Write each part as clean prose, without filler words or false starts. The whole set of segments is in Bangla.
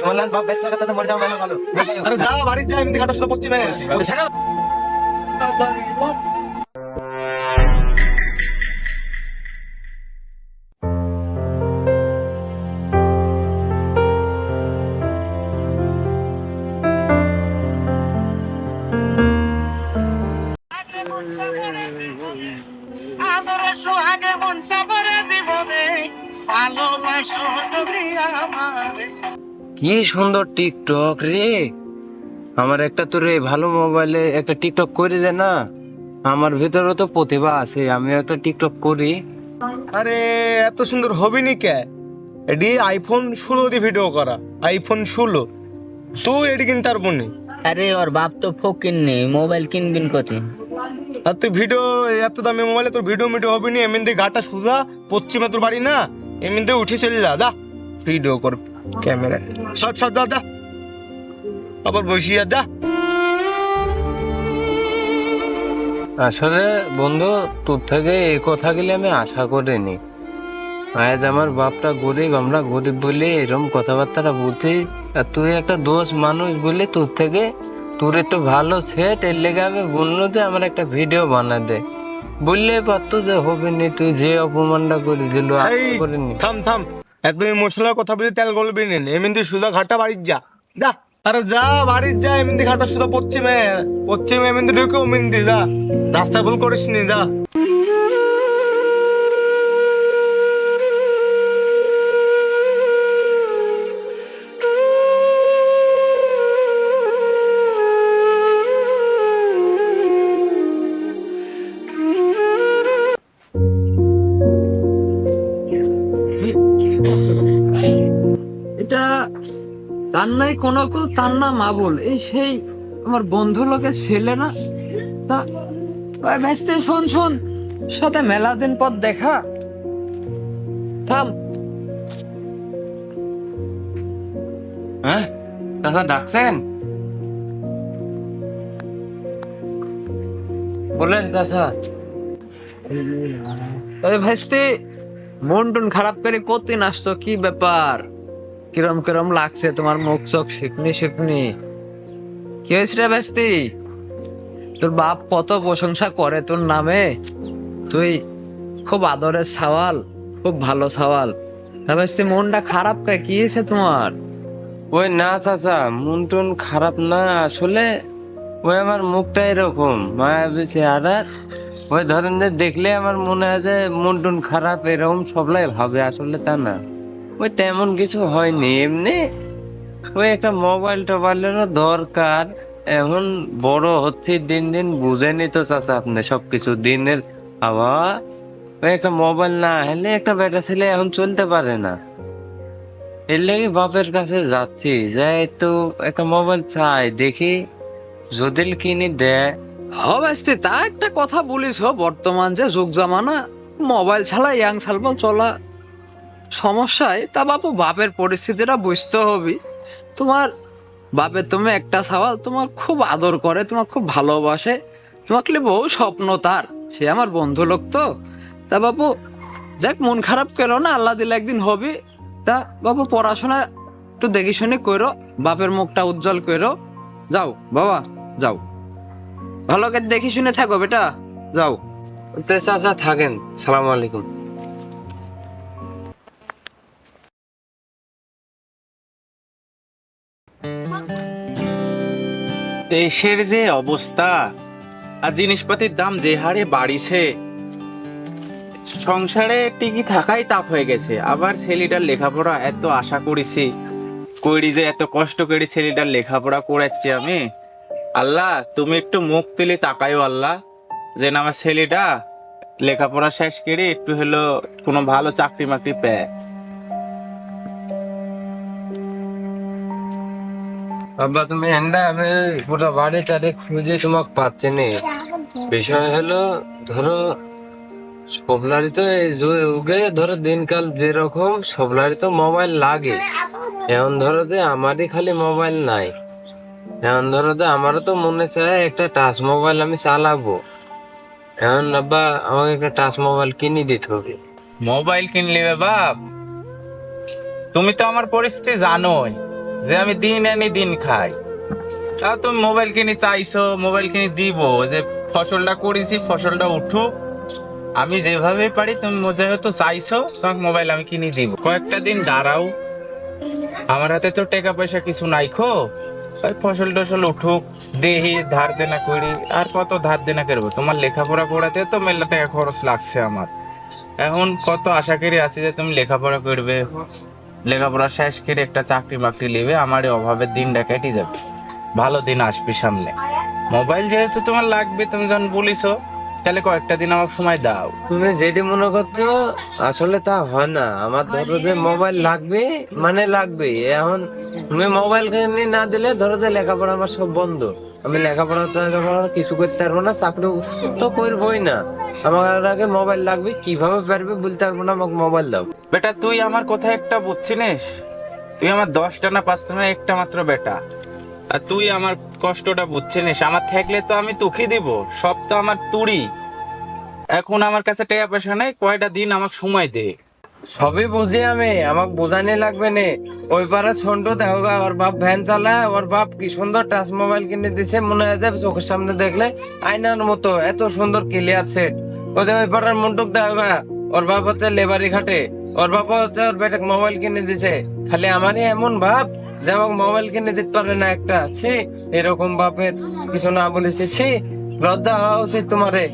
শুনলাম বাপ বেশ কথা তো মরে যাও ভালো ভালো। আরে যা বাড়ি যা, এমনি ঘাটা শুধু পশ্চিমে। কি সুন্দর টিকটক রে। আমার একটা তো রে ভালো মোবাইলে একটা টিকটক করে দে না। আমার ভিতরে তো প্রতিভা আছে, আমি একটা টিকটক করি। আরে এত সুন্দর হবি নি কে? এডি আইফোন 16 দিয়ে ভিডিও করা, আইফোন 16। তুই এডি কিনতে পারবো নি। আরে ওর বাপ তো ফকির নেই, মোবাইল কিনবিন কোথে? আর তুই ভিডিও এত দামি মোবাইলে তোর ভিডিও মিডিও হবি নি। এমনি দিয়ে ঘাটা সুদা পশ্চিমে তোর বাড়ি না, এমনি দিয়ে উঠে চলে যা দা ভিডিও কর ক্যামেরা। সব সব দা দা আবার বসিয়া দা। আসলে বন্ধু, তোর থেকে এই কথা গুলি আমি আশা করিনি। আজ আমার বাপটা গরিব, আমরা গরিব বলে এরকম কথাবার্তা বুঝি। আর তুই একটা দোষ মানুষ বলে তোর থেকে তোর একটু ভালো সেট, এর লেগে আমি বললো যে আমার একটা ভিডিও বানা দে। বললে পারতো যে হবে নি, তুই যে অপমানটা করে দিল এই করিনি। থাম থাম, একদম ইমোশনাল কথা বলে তেল গলবি নেন। এমনি দিয়ে সুদা ঘাটা বাড়ি যা যা। আরে যা বাড়ি যা, এমনি দিয়ে ঘাটা সুদা পশ্চিমে পশ্চিমে এমনি দিয়ে ঢুকে এমনি দিয়ে যা। রাস্তা ভুল করিস নি যা। এটা তার নাই কোনো কেউ, তার না মাবুল, এই সেই আমার বন্ধু লোকের ছেলে না? তা ওই ভেস্তে শোন শোন, সাথে মেলা দিন পর দেখা। থাম। হ্যাঁ দাদা ডাকছেন? বলেন দাদা। ওই ভেস্তে মন টন খারাপ করে কতদিন আসতো, কি ব্যাপার? কিরম কিরম লাগছে তোমার মুখ চোখ শিখনি শিখনি? কি হয়েছে রে ভেস্তি? তোর বাপ কত প্রশংসা করে তোর নামে, তুই খুব আদরের সওয়াল, খুব ভালো সওয়াল। ভেস্তি মনটা খারাপ কে, কি হয়েছে তোমার? ওই না চাচা, মন টন খারাপ না, আসলে ওই আমার মুখটা এরকম মায়াবী চেহারা। ওই ধরেন যে দেখলে আমার মনে হয় যে মন টন খারাপ, এরকম সবলাই ভাবে, আসলে তা না। ওই তেমন কিছু হয়নি, এমনি ওই একটা মোবাইল টোবাইলেরও দরকার। এখন বড় হচ্ছে দিন দিন, বুঝেনি তো চাচা আপনি সবকিছু দিনের আবহাওয়া। ওই একটা মোবাইল না হলে একটা বেটা ছেলে এখন চলতে পারে না। এর লেগে বাপের কাছে যাচ্ছি, যাই তো একটা মোবাইল চাই, দেখি যদি কিনে দেয়। অবশ্যই তা একটা কথা বলিস, বর্তমান যে যুগ জামানা, মোবাইল ছাড়া ইয়াং সালবা চলা সমস্যায়। তা বাপু বাপের পরিস্থিতিটা বুঝতে হবে। তোমার বাপের তুমি একটা সওয়াল, তোমার খুব আদর করে, তোমার খুব ভালোবাসে, তোমাকে বহু স্বপ্ন তার। সে আমার বন্ধু লোক তো। তা বাপু যাক, মন খারাপ করো না, আল্লাহ দিলে একদিন হবে। তা বাপু পড়াশোনা একটু দেখে শুনে করো, বাপের মুখটা উজ্জ্বল করো। যাও বাবা যাও, ভালো করে দেখে শুনে থাকো বেটা, যাও। তো চাচা থাকেন, সালাম আলাইকুম। দেশের যে অবস্থা আর জিনিসপাতির দাম যে হারে বাড়িছে, সংসারে টিকি থাকাই তাপ হয়ে গেছে। আবার ছেলেটার লেখাপড়া এত আশা করেছি, করি যে এত কষ্ট করে ছেলেটার লেখাপড়া করাচ্ছি আমি। আল্লাহ তুমি একটু মুখ তুলে তাকাইও আল্লাহ, যে না আমার ছেলেটা লেখাপড়া শেষ করে একটু হলো কোনো ভালো চাকরি মাকরি পেয়ে। বাবা তুমি এন্ডা, আমি পুরো বাড়ি টাড়ি খুঁজে তোমাকে পাচ্ছি নি। বিষয় হলো ধরো সবলারই তো এই যুগে ধরো দিনকাল যেরকম, সবলারই তো মোবাইল লাগে। এখন ধরো যে আমারই খালি মোবাইল নাই। এখন ধরো যে আমারও তো মনে চায় একটা টাচ মোবাইল আমি চালাবো। এখন আব্বা আমাকে একটা টাচ মোবাইল কিনে দিতে হবে। মোবাইল কিনলি বাপ? তুমি তো আমার পরিস্থিতি জানোই, যে আমি দিন আনি দিন খাই, তা তুমি মোবাইল কিনে চাইছো, মোবাইল কিনে দিব, যে ফসলটা করেছি ফসলটা উঠুক, আমি যেভাবে পারি তুমি যেহেতু চাইছো তোমাকে মোবাইল আমি কিনে দিব। কয়েকটা দিন দাঁড়াও, আমার হাতে তো টাকা পয়সা কিছু নাই খো, ওই ফসল টসল উঠুক, দেহি ধার দেনা করি। আর কত ধার দেনা করবো? তোমার লেখাপড়া করাতে তো মেলা টাকা খরচ লাগছে আমার। এখন কত আশা করি আছি যে তুমি লেখাপড়া করবে, লেখাপড়া শেষ করে একটা চাকরি বাকরি নেবে, আমার এই অভাবের দিনটা কেটে যাবে, ভালো দিন আসবে সামনে। মোবাইল যেহেতু তোমার লাগবে, তুমি যখন বলিছো, তাহলে কয়েকটা দিন আমার সময় দাও। তুমি যেটি মনে করছো আসলে তা হয় না। আমার ধরো যে মোবাইল লাগবে মানে লাগবে। এখন তুমি মোবাইল কিনে না দিলে ধরো যে লেখাপড়া আমার সব বন্ধ, আমি লেখাপড়া কিছু করতে পারবো না, চাকরি তো করবোই না। আমার আগে মোবাইল লাগবে, কিভাবে পারবে বলতে পারবো না, আমাকে মোবাইল দাও। বেটা তুই আমার কথা একটা বুঝছিস? তুই আমার 10টা না 5টা না একটা মাত্র বেটা, আর তুই আমার কষ্টটা বুঝছিস? আমার থাকলে তো আমি তোকে দিব, সব তো আমার তুড়ি। এখন আমার কাছে টাকা পয়সা নাই, কয়টা দিন আমাকে সময় দে। সবই বুঝি আমি, আমাকে বোঝানি লাগবে না। ওই পাড়া ছোট দেখো গা, ওর বাপ ভ্যান চালায়, ওর বাপ কি সুন্দর টাচ মোবাইল কিনে দিছে, মনে হয় যে চোখের সামনে দেখলে আয়নার মতো এত সুন্দর ক্লিয়ার সেট। ওদের ওই পাড়ার মন্টুক দেখো গা, ওর বাপ হচ্ছে লেবারি খাটে, ওর বাপ হচ্ছে ওর বেটাকে মোবাইল কিনে দিছে। খালি আমারই এমন ভাব যে আমাকে মোবাইল কিনে দিতে পারে না একটা। ছি, এরকম বাপের কিছু না বলেছি, ছি, লজ্জা হওয়া উচিত তোমারে।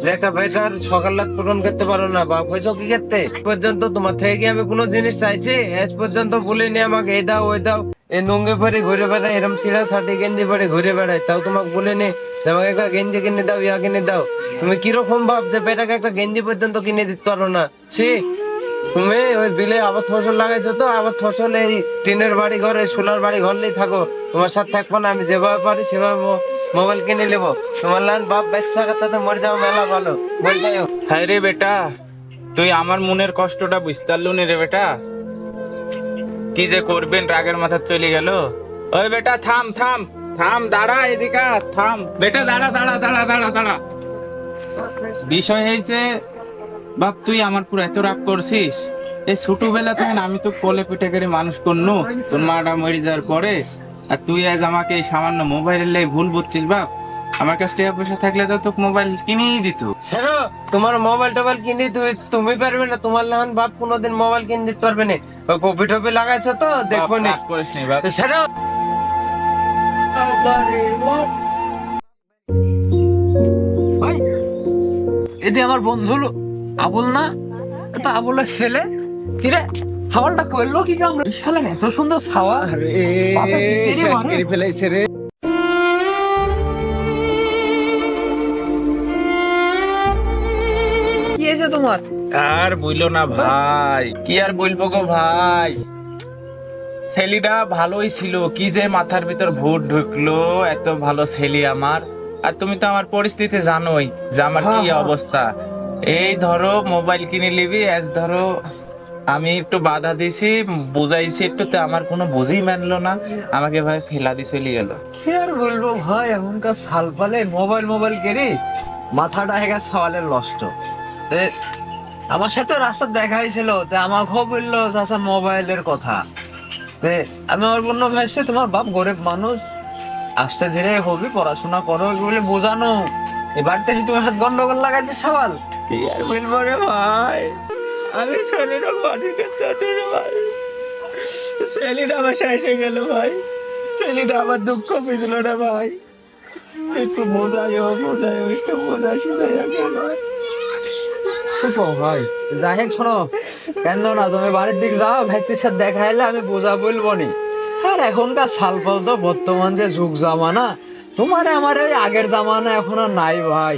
যে একটা বেটার সকাল রাত পূরণ করতে পারো না, বাপ হয়েছ কি করতে? পর্যন্ত তোমার থেকে কি আমি কোনো জিনিস চাইছি? আজ পর্যন্ত বলিনি আমাকে এই দাও ওই দাও। এই নুঙ্গি পরে ঘুরে বেড়াই, এরকম সিরা শার্টি গেঞ্জি পরে ঘুরে বেড়াই, তাও তোমাকে বলিনি যে আমাকে একটা গেঞ্জি কিনে দাও, ইয়া কিনে দাও। তুমি কিরকম ভাব যে বেটাকে একটা গেঞ্জি পর্যন্ত কিনে দিতে পারো না? ছি, তুমি ওই বিলে আবার ফসল লাগাইছো তো, আবার ফসল এই টিনের বাড়ি ঘরে সোলার বাড়ি ঘরলেই থাকো, তোমার সাথে থাকবো না। আমি যেভাবে পারি সেভাবে মোবাইল কিনে নেবো। তোমার লান বাপ বেঁচে থাকার তাতে মরে যাও মেলা ভালো, বল যাও। হ্যাঁ রে বেটা, তুই আমার মনের কষ্টটা বুঝতে পারলু নি রে বেটা। কি যে করবেন, রাগের মাথা চলে গেল। ওই বেটা থাম থাম থাম, দাঁড়া এদিকে আয়, থাম বেটা, দাঁড়া দাঁড়া দাঁড়া দাঁড়া দাঁড়া। বিষয় হয়েছে বাপ, তুই আমার পুরো এত রাগ করছিস। এই ছোটবেলা থেকে আমি তো কোলে পিঠে করে মানুষ করনু, তোর মাটা মরে যাওয়ার পরে, আর তুই আজ আমাকে এই সামান্য মোবাইলের লাই ভুল বুঝছিস বাপ। আমার কাছে টাকা পয়সা থাকলে তো তোকে মোবাইল কিনেই দিত। ছেড়ো, তোমার মোবাইল টোবাইল কিনে তুমি পারবে না, তোমার লাহান বাপ কোনোদিন মোবাইল কিনে দিতে পারবে না। ওই কপি টপি লাগাইছো তো দেখবো নি। রাগ করিস নি বাপ। তো ছেড়ো। ভাই, এদি আমার বন্ধু আবুল না? এটা আবুলের ছেলে। কিরে, ছাওয়ালটা করলো কি কামড়ে? শালা এত সুন্দর ছাওয়া। বাবা কি কেড়ে মারে? ফেলাইছে রে। কি হয়েছে তোমার? আর বইলো না ভাই, কি আর বলবো গো ভাই। ছেলেটা ভালোই ছিল, কি যে মাথার ভিতর ভূত ঢুকলো, এত ভালো ছেলে আমার। আর তুমি তো আমার পরিস্থিতি জানোই যে আমার কি অবস্থা। এই ধরো মোবাইল কিনে নিবি, আজ ধরো আমি একটু বাধা দিছি, বুঝাইছি একটু, তো আমার কোনো বুঝি মানলো না, আমাকে ভাই ফেলা দিয়ে চলে গেল। কি আর বলবো ভাই, এখনকার সাল পালে মোবাইল কেড়ে মাথাটা হয়ে গেছে সওয়ালের নষ্ট। আমার সাথে রাস্তা দেখা হয়েছিল, তো আমাকেও বললো চাচা মোবাইলের কথা। আমি আমার বন্য ভাইছে, তোমার বাপ গরিব মানুষ, আস্তে ধীরে হবি, পড়াশোনা করো বলে বোঝানো। এবার থেকে তোমার সাথে গন্ডগোল লাগাইছে সওয়াল। কি আর বলবো রে ভাই, আমি ছেলেটা মাটিকে চাটে রে ভাই, ছেলেটা আমার শেষ হয়ে গেল ভাই, ছেলেটা আমার দুঃখ বুঝল না ভাই। একটু বোঝাই একটু বোঝাই ভাই যাই হোক, শোনো, কেন না তুমি বাড়ির দিকে যাও, ভ্যাকসির সাথে দেখা এলে আমি বোঝা বলবো নি। আর এখনকার সাল পাল তো বর্তমান যে যুগ জামানা, তোমার আমার ওই আগের জামানা এখন আর নাই ভাই।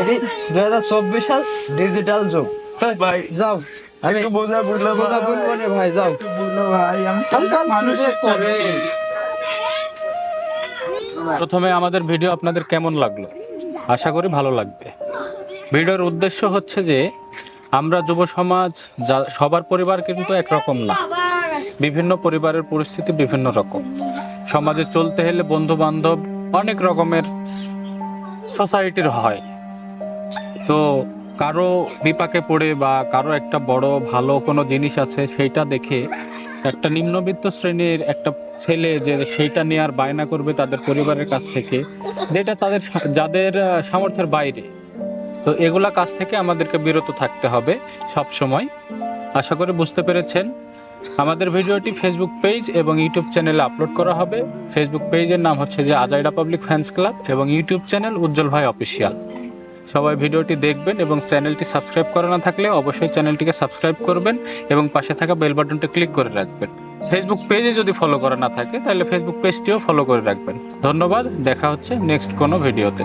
এটি 2024 সাল ডিজিটাল যুগ ভাই। যাও, আমি বোঝা বুঝলো বোঝা বলবো নি ভাই, যাও। বুঝলো ভাই, আমি মানুষের করে। প্রথমে আমাদের ভিডিও আপনাদের কেমন লাগলো? আশা করি ভালো লাগবে। ভিডিওর উদ্দেশ্য হচ্ছে যে আমরা যুব সমাজ, সবার পরিবার কিন্তু একরকম না, বিভিন্ন পরিবারের পরিস্থিতি বিভিন্ন রকম। সমাজে চলতে হলে বন্ধু বান্ধব অনেক রকমের সোসাইটির হয়। তো কারো বিপাকে পড়ে বা কারো একটা বড় ভালো কোনো জিনিস আছে সেইটা দেখে একটা নিম্নবিত্ত শ্রেণীর একটা ছেলে যে সেইটা নেওয়ার বায়না করবে তাদের পরিবারের কাছ থেকে, যেটা তাদের যাদের সামর্থ্যের বাইরে। তো এগুলা কাজ থেকে আমাদেরকে বিরত থাকতে হবে সব সময়। আশা করি বুঝতে পেরেছেন। আমাদের ভিডিওটি ফেসবুক পেজ এবং ইউটিউব চ্যানেলে আপলোড করা হবে। ফেসবুক পেজের নাম হচ্ছে যে আজাইরা পাবলিক ফ্যান্স ক্লাব এবং ইউটিউব চ্যানেল উজ্জ্বল ভাই অফিসিয়াল। সবাই ভিডিওটি দেখবেন এবং চ্যানেলটি সাবস্ক্রাইব করা না থাকলে অবশ্যই চ্যানেলটিকে সাবস্ক্রাইব করবেন এবং পাশে থাকা বেল বাটনটা ক্লিক করে রাখবেন। ফেসবুক পেজে যদি ফলো করা না থাকে তাহলে ফেসবুক পেজটিও ফলো করে রাখবেন। ধন্যবাদ, দেখা হচ্ছে নেক্সট কোনো ভিডিওতে।